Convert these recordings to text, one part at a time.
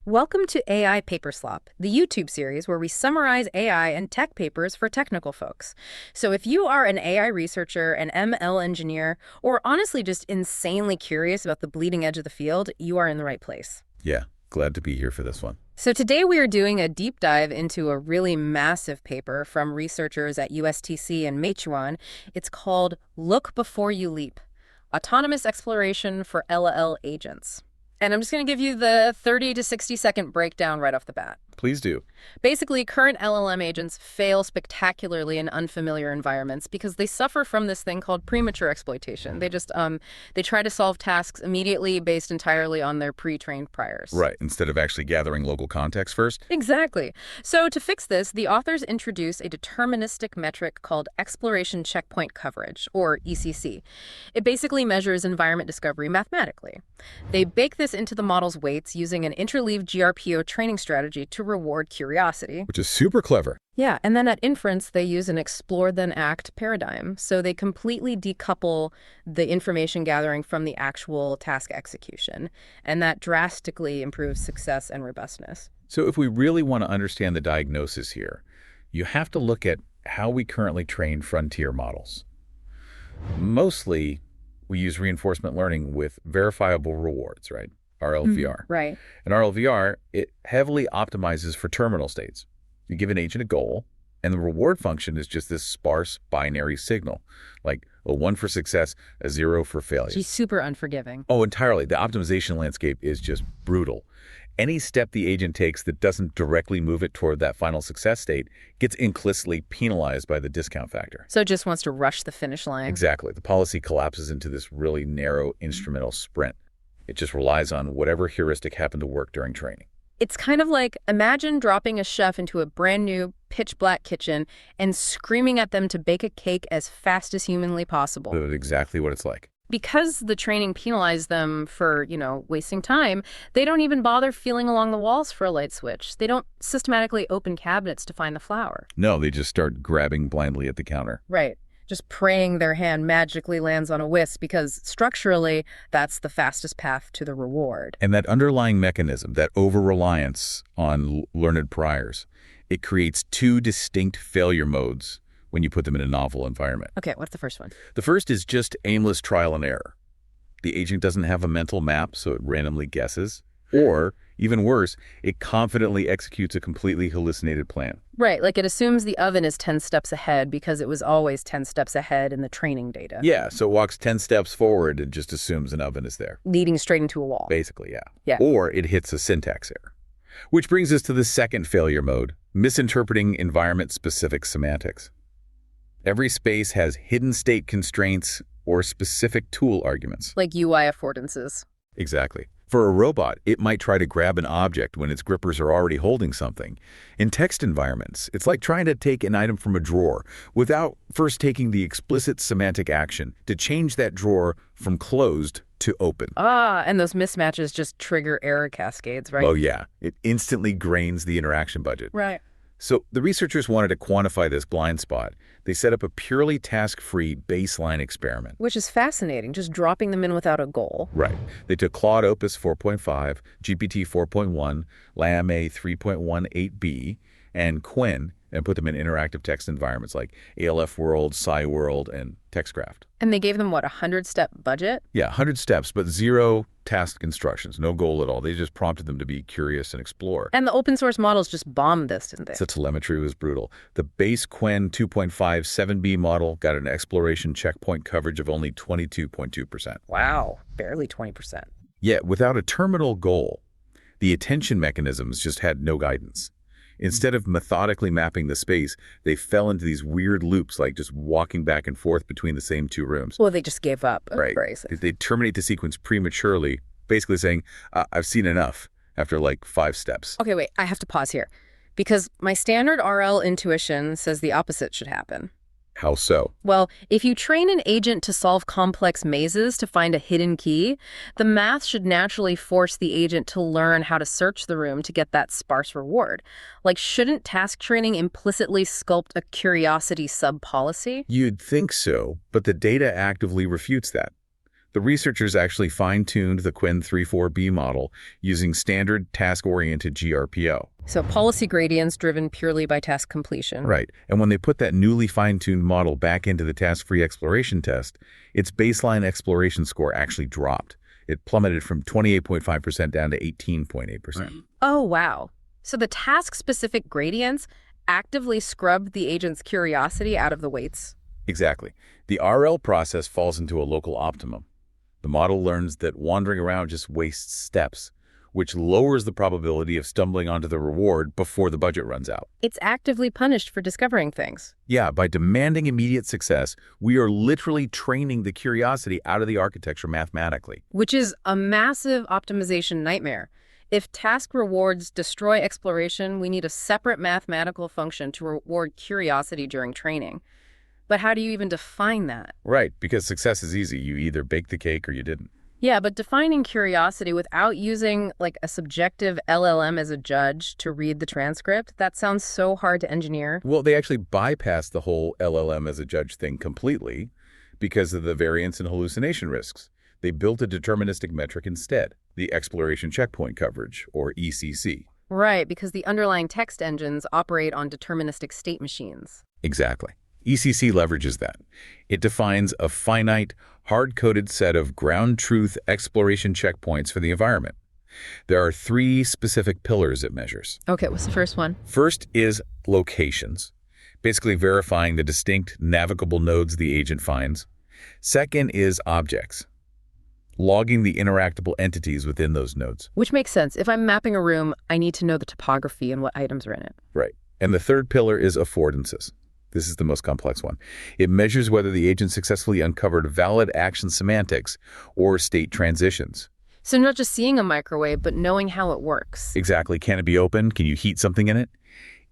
Welcome to AI Paperslop, the YouTube series where we summarize AI and tech papers for technical folks. So if you are an AI researcher, an ML engineer, or honestly just insanely curious about the bleeding edge of the field, you are in the right place. Yeah, glad to be here for this one. So today we are doing a deep dive into a really massive paper from researchers at USTC and Meituan. It's called Look Before You Leap, Autonomous Exploration for LLM Agents. And I'm just going to give you the 30 to 60 second breakdown right off the bat. Please do. Basically, current LLM agents fail spectacularly in unfamiliar environments because they suffer from this thing called premature exploitation. They try to solve tasks immediately based entirely on their pre-trained priors. Right, instead of actually gathering local context first. Exactly. So to fix this, the authors introduce a deterministic metric called exploration checkpoint coverage, or ECC. It basically measures environment discovery mathematically. They bake this into the model's weights using an interleaved GRPO training strategy to reward curiosity. Which is super clever. Yeah, and then at inference, they use an explore then act paradigm. So they completely decouple the information gathering from the actual task execution. And that drastically improves success and robustness. So if we really want to understand the diagnosis here, you have to look at how we currently train frontier models. Mostly, we use reinforcement learning with verifiable rewards, right? RLVR. Right. And RLVR, it heavily optimizes for terminal states. You give an agent a goal, and the reward function is just this sparse binary signal, like a 1 for success, a 0 for failure. She's super unforgiving. Oh, entirely. The optimization landscape is just brutal. Any step the agent takes that doesn't directly move it toward that final success state gets implicitly penalized by the discount factor. So it just wants to rush the finish line. Exactly. The policy collapses into this really narrow instrumental sprint. It just relies on whatever heuristic happened to work during training. It's kind of like, imagine dropping a chef into a brand new pitch black kitchen and screaming at them to bake a cake as fast as humanly possible. That's exactly what it's like. Because the training penalized them for, wasting time, they don't even bother feeling along the walls for a light switch. They don't systematically open cabinets to find the flour. No, they just start grabbing blindly at the counter. Right. Just praying their hand magically lands on a whisk because structurally, that's the fastest path to the reward. And that underlying mechanism, that over-reliance on learned priors, it creates two distinct failure modes when you put them in a novel environment. Okay, what's the first one? The first is just aimless trial and error. The agent doesn't have a mental map, so it randomly guesses. Or, even worse, it confidently executes a completely hallucinated plan. Right, like it assumes the oven is 10 steps ahead because it was always 10 steps ahead in the training data. Yeah, so it walks 10 steps forward and just assumes an oven is there. Leading straight into a wall. Basically, yeah. Yeah. Or it hits a syntax error. Which brings us to the second failure mode, misinterpreting environment-specific semantics. Every space has hidden state constraints or specific tool arguments. Like UI affordances. Exactly. For a robot, it might try to grab an object when its grippers are already holding something. In text environments, it's like trying to take an item from a drawer without first taking the explicit semantic action to change that drawer from closed to open. And those mismatches just trigger error cascades, right? Oh yeah, it instantly grains the interaction budget. Right. So the researchers wanted to quantify this blind spot. They set up a purely task-free baseline experiment. Which is fascinating, just dropping them in without a goal. Right. They took Claude Opus 4.5, GPT 4.1, Llama 3.18b, and Qwen, and put them in interactive text environments like ALFWorld, SciWorld, and TextCraft. And they gave them, what, a 100-step budget? Yeah, 100 steps, but 0 task instructions, no goal at all. They just prompted them to be curious and explore. And the open source models just bombed this, didn't they? The telemetry was brutal. The base Qwen 2.5 7B model got an exploration checkpoint coverage of only 22.2%. Wow, barely 20%. Yet, without a terminal goal, the attention mechanisms just had no guidance. Instead of methodically mapping the space, they fell into these weird loops, like just walking back and forth between the same two rooms. Well, they just gave up. Right. They terminate the sequence prematurely, basically saying, I've seen enough, after like 5 steps. Okay, wait, I have to pause here. Because my standard RL intuition says the opposite should happen. How so? Well, if you train an agent to solve complex mazes to find a hidden key, the math should naturally force the agent to learn how to search the room to get that sparse reward. Like, shouldn't task training implicitly sculpt a curiosity sub-policy? You'd think so, but the data actively refutes that. The researchers actually fine-tuned the Quen 3.4b model using standard task-oriented GRPO. So policy gradients driven purely by task completion. Right. And when they put that newly fine-tuned model back into the task-free exploration test, its baseline exploration score actually dropped. It plummeted from 28.5% down to 18.8%. Right. Oh, wow. So the task-specific gradients actively scrubbed the agent's curiosity out of the weights? Exactly. The RL process falls into a local optimum. The model learns that wandering around just wastes steps, which lowers the probability of stumbling onto the reward before the budget runs out. It's actively punished for discovering things. Yeah, by demanding immediate success, we are literally training the curiosity out of the architecture mathematically. Which is a massive optimization nightmare. If task rewards destroy exploration, we need a separate mathematical function to reward curiosity during training. But how do you even define that? Right, because success is easy. You either bake the cake or you didn't. Yeah, but defining curiosity without using like a subjective LLM as a judge to read the transcript, that sounds so hard to engineer. Well, they actually bypassed the whole LLM as a judge thing completely because of the variance and hallucination risks. They built a deterministic metric instead, the exploration checkpoint coverage, or ECC. Right, because the underlying text engines operate on deterministic state machines. Exactly. ECC leverages that. It defines a finite, hard-coded set of ground truth exploration checkpoints for the environment. There are 3 specific pillars it measures. Okay, what's the first one? First is locations, basically verifying the distinct navigable nodes the agent finds. Second is objects, logging the interactable entities within those nodes. Which makes sense. If I'm mapping a room, I need to know the topography and what items are in it. Right. And the third pillar is affordances. This is the most complex one. It measures whether the agent successfully uncovered valid action semantics or state transitions. So not just seeing a microwave, but knowing how it works. Exactly. Can it be opened? Can you heat something in it?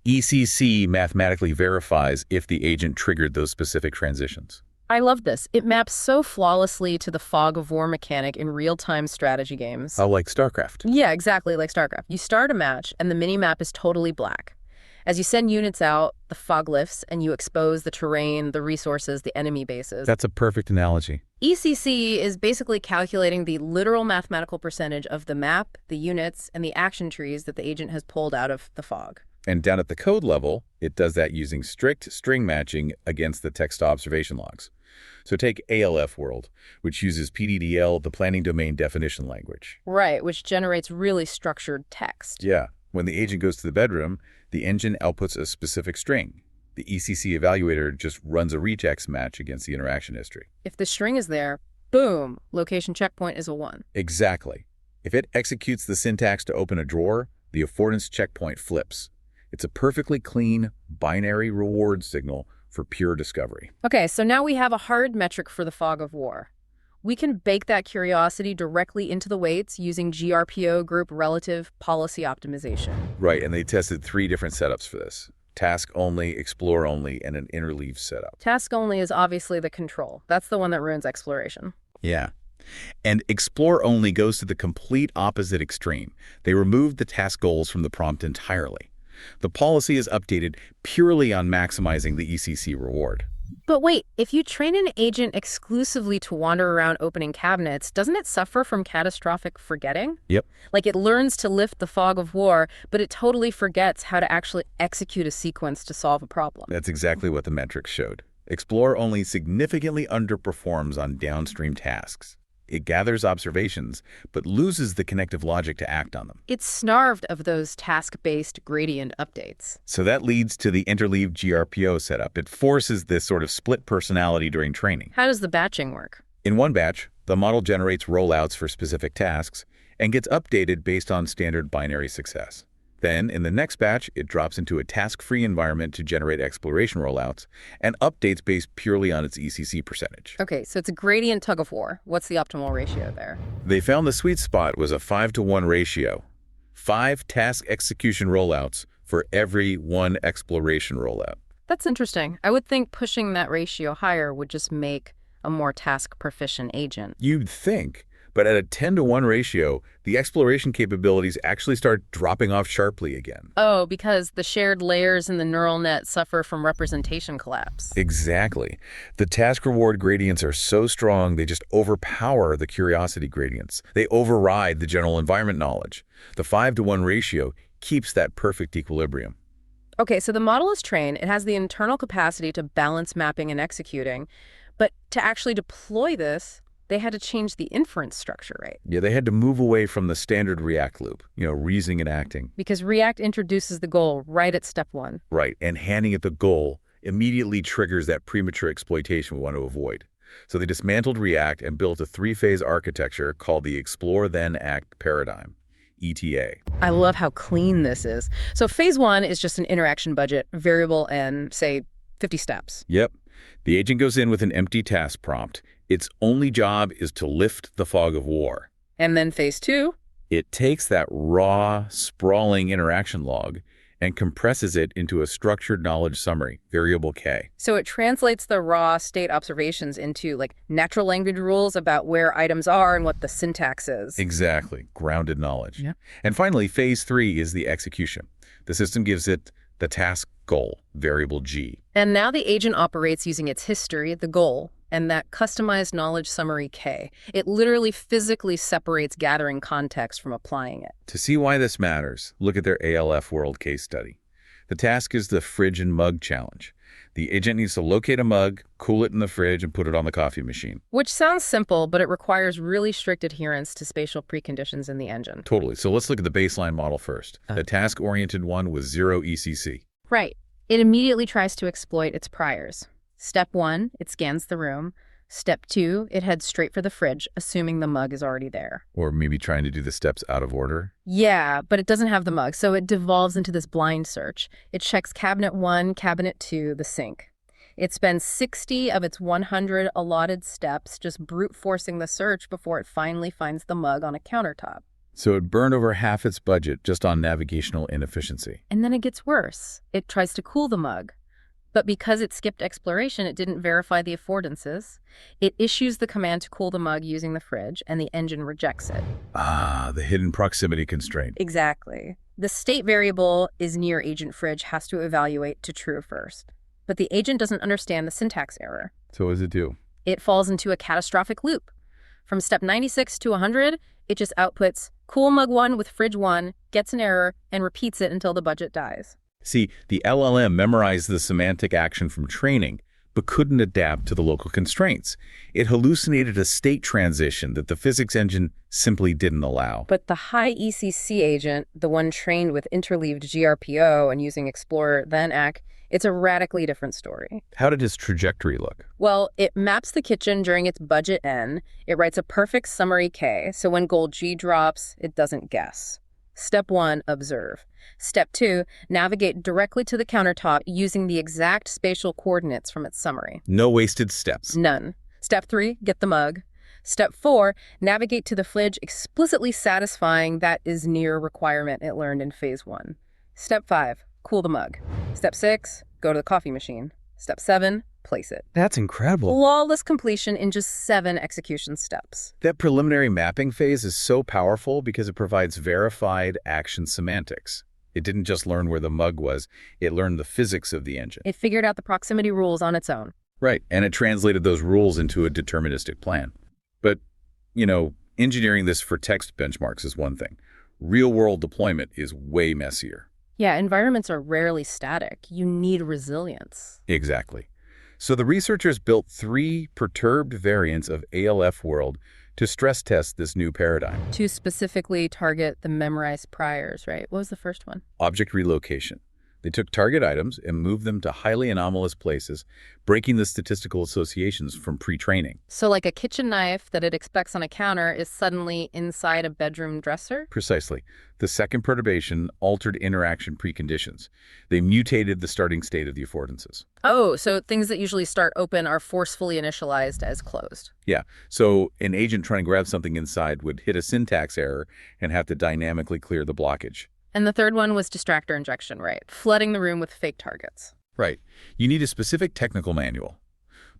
ECC mathematically verifies if the agent triggered those specific transitions. I love this. It maps so flawlessly to the fog of war mechanic in real-time strategy games. Oh, like StarCraft. Yeah, exactly like StarCraft. You start a match, and the mini-map is totally black. As you send units out, the fog lifts, and you expose the terrain, the resources, the enemy bases. That's a perfect analogy. ECC is basically calculating the literal mathematical percentage of the map, the units, and the action trees that the agent has pulled out of the fog. And down at the code level, it does that using strict string matching against the text observation logs. So take ALFWorld, which uses PDDL, the planning domain definition language. Right, which generates really structured text. Yeah. When the agent goes to the bedroom, the engine outputs a specific string. The ECC evaluator just runs a regex match against the interaction history. If the string is there, boom, location checkpoint is a 1. Exactly. If it executes the syntax to open a drawer, the affordance checkpoint flips. It's a perfectly clean, binary reward signal for pure discovery. Okay, so now we have a hard metric for the fog of war. We can bake that curiosity directly into the weights using GRPO group relative policy optimization. Right, and they tested 3 different setups for this. Task only, explore only, and an interleaved setup. Task only is obviously the control. That's the one that ruins exploration. Yeah. And explore only goes to the complete opposite extreme. They removed the task goals from the prompt entirely. The policy is updated purely on maximizing the ECC reward. But wait, if you train an agent exclusively to wander around opening cabinets, doesn't it suffer from catastrophic forgetting? Yep. Like it learns to lift the fog of war, but it totally forgets how to actually execute a sequence to solve a problem. That's exactly what the metrics showed. Explore only significantly underperforms on downstream tasks. It gathers observations, but loses the connective logic to act on them. It's snarved of those task-based gradient updates. So that leads to the interleaved GRPO setup. It forces this sort of split personality during training. How does the batching work? In one batch, the model generates rollouts for specific tasks and gets updated based on standard binary success. Then, in the next batch, it drops into a task-free environment to generate exploration rollouts and updates based purely on its ECC percentage. Okay, so it's a gradient tug of war. What's the optimal ratio there? They found the sweet spot was a 5-to-1 ratio. 5 task execution rollouts for every 1 exploration rollout. That's interesting. I would think pushing that ratio higher would just make a more task-proficient agent. You'd think, But at a 10-to-1 ratio, the exploration capabilities actually start dropping off sharply again. Oh, because the shared layers in the neural net suffer from representation collapse. Exactly. The task-reward gradients are so strong, they just overpower the curiosity gradients. They override the general environment knowledge. The 5-to-1 ratio keeps that perfect equilibrium. Okay, so the model is trained. It has the internal capacity to balance mapping and executing. But to actually deploy this, they had to change the inference structure, right? Yeah, they had to move away from the standard React loop, reasoning and acting. Because React introduces the goal right at step 1. Right, and handing it the goal immediately triggers that premature exploitation we want to avoid. So they dismantled React and built a 3-phase architecture called the Explore Then Act paradigm, ETA. I love how clean this is. So phase 1 is just an interaction budget, variable and, say, 50 steps. Yep. The agent goes in with an empty task prompt. Its only job is to lift the fog of war. And then phase 2? It takes that raw, sprawling interaction log and compresses it into a structured knowledge summary, variable K. So it translates the raw state observations into, natural language rules about where items are and what the syntax is. Exactly. Grounded knowledge. Yeah. And finally, phase 3 is the execution. The system gives it the task goal, variable G. And now the agent operates using its history, the goal, and that customized knowledge summary K. It literally physically separates gathering context from applying it. To see why this matters, look at their ALFWorld case study. The task is the fridge and mug challenge. The agent needs to locate a mug, cool it in the fridge, and put it on the coffee machine. Which sounds simple, but it requires really strict adherence to spatial preconditions in the engine. Totally. So let's look at the baseline model first. The task-oriented one with 0 ECC. Right. It immediately tries to exploit its priors. Step 1, it scans the room. Step 2, it heads straight for the fridge, assuming the mug is already there. Or maybe trying to do the steps out of order. Yeah, but it doesn't have the mug, so it devolves into this blind search. It checks cabinet 1, cabinet 2, the sink. It spends 60 of its 100 allotted steps just brute forcing the search before it finally finds the mug on a countertop. So it burned over half its budget just on navigational inefficiency. And then it gets worse. It tries to cool the mug. But because it skipped exploration, it didn't verify the affordances. It issues the command to cool the mug using the fridge, and the engine rejects it. Ah, the hidden proximity constraint. Exactly. The state variable is near agent fridge has to evaluate to true first. But the agent doesn't understand the syntax error. So what does it do? It falls into a catastrophic loop. From step 96 to 100, it just outputs cool mug 1 with fridge 1, gets an error, and repeats it until the budget dies. See, the LLM memorized the semantic action from training, but couldn't adapt to the local constraints. It hallucinated a state transition that the physics engine simply didn't allow. But the high ECC agent, the one trained with interleaved GRPO and using Explore Then Act, it's a radically different story. How did its trajectory look? Well, it maps the kitchen during its budget N. It writes a perfect summary K, so when goal G drops, it doesn't guess. Step 1, observe. Step 2, navigate directly to the countertop using the exact spatial coordinates from its summary. No wasted steps. None. Step 3, get the mug. Step 4, navigate to the fridge explicitly satisfying that is near requirement it learned in phase 1. Step 5, cool the mug. Step 6, go to the coffee machine. Step 7, place it. That's incredible. Flawless completion in just 7 execution steps. That preliminary mapping phase is so powerful because it provides verified action semantics. It didn't just learn where the mug was, it learned the physics of the engine. It figured out the proximity rules on its own. Right, and it translated those rules into a deterministic plan. But, engineering this for text benchmarks is one thing. Real-world deployment is way messier. Yeah, environments are rarely static. You need resilience. Exactly. So the researchers built 3 perturbed variants of ALFWorld to stress test this new paradigm. To specifically target the memorized priors, right? What was the first one? Object relocation. They took target items and moved them to highly anomalous places, breaking the statistical associations from pre-training. So like a kitchen knife that it expects on a counter is suddenly inside a bedroom dresser? Precisely. The second perturbation altered interaction preconditions. They mutated the starting state of the affordances. Oh, so things that usually start open are forcefully initialized as closed. Yeah, so an agent trying to grab something inside would hit a syntax error and have to dynamically clear the blockage. And the third one was distractor injection, right? Flooding the room with fake targets. Right. You need a specific technical manual.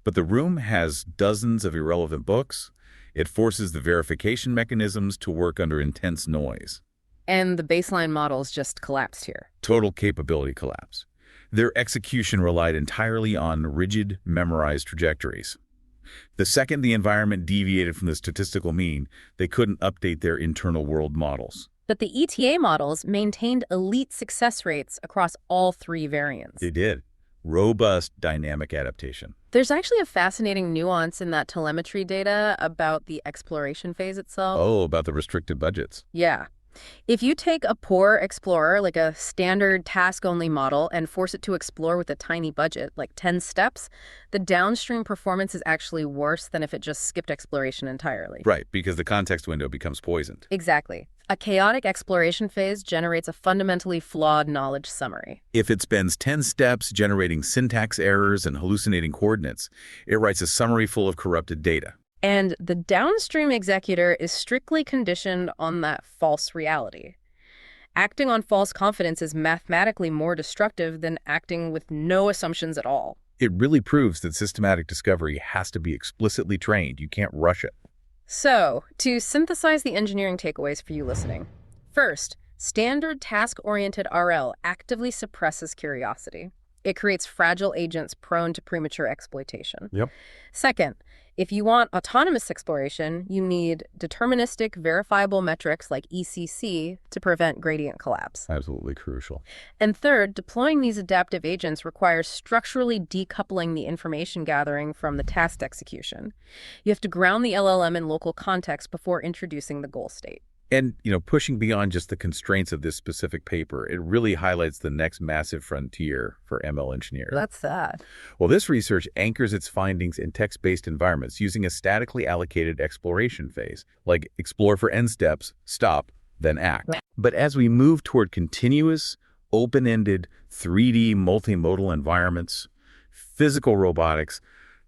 But the room has dozens of irrelevant books. It forces the verification mechanisms to work under intense noise. And the baseline models just collapsed here. Total capability collapse. Their execution relied entirely on rigid, memorized trajectories. The second the environment deviated from the statistical mean, they couldn't update their internal world models. But the ETA models maintained elite success rates across all three variants. They did. Robust dynamic adaptation. There's actually a fascinating nuance in that telemetry data about the exploration phase itself. Oh, about the restricted budgets. Yeah. If you take a poor explorer, like a standard task-only model, and force it to explore with a tiny budget, like 10 steps, the downstream performance is actually worse than if it just skipped exploration entirely. Right, because the context window becomes poisoned. Exactly. A chaotic exploration phase generates a fundamentally flawed knowledge summary. If it spends 10 steps generating syntax errors and hallucinating coordinates, it writes a summary full of corrupted data. And the downstream executor is strictly conditioned on that false reality. Acting on false confidence is mathematically more destructive than acting with no assumptions at all. It really proves that systematic discovery has to be explicitly trained. You can't rush it. So, to synthesize the engineering takeaways for you listening. First, standard task-oriented RL actively suppresses curiosity. It creates fragile agents prone to premature exploitation. Yep. Second, if you want autonomous exploration, you need deterministic verifiable metrics like ECC to prevent gradient collapse. Absolutely crucial. And third, deploying these adaptive agents requires structurally decoupling the information gathering from the task execution. You have to ground the LLM in local context before introducing the goal state. And, pushing beyond just the constraints of this specific paper, it really highlights the next massive frontier for ML engineers. That's sad. Well, this research anchors its findings in text-based environments using a statically allocated exploration phase, like explore for n steps, stop, then act. But as we move toward continuous, open-ended, 3D multimodal environments, physical robotics,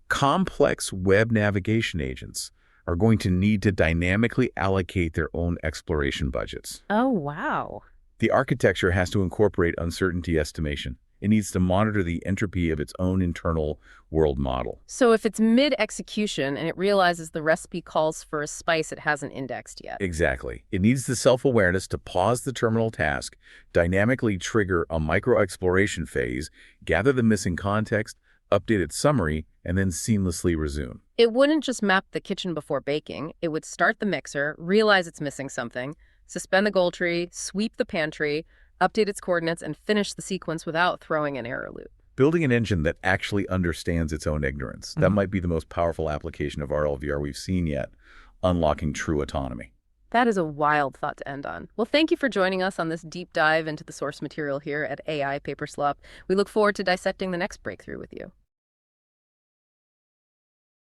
complex web navigation agents are going to need to dynamically allocate their own exploration budgets. Oh, wow. The architecture has to incorporate uncertainty estimation. It needs to monitor the entropy of its own internal world model. So if it's mid-execution and it realizes the recipe calls for a spice it hasn't indexed yet. Exactly. It needs the self-awareness to pause the terminal task, dynamically trigger a micro-exploration phase, gather the missing context, update its summary, and then seamlessly resume. It wouldn't just map the kitchen before baking. It would start the mixer, realize it's missing something, suspend the goal tree, sweep the pantry, update its coordinates, and finish the sequence without throwing an error loop. Building an engine that actually understands its own ignorance. That might be the most powerful application of RLVR we've seen yet, unlocking true autonomy. That is a wild thought to end on. Well, thank you for joining us on this deep dive into the source material here at AI Paperslop. We look forward to dissecting the next breakthrough with you.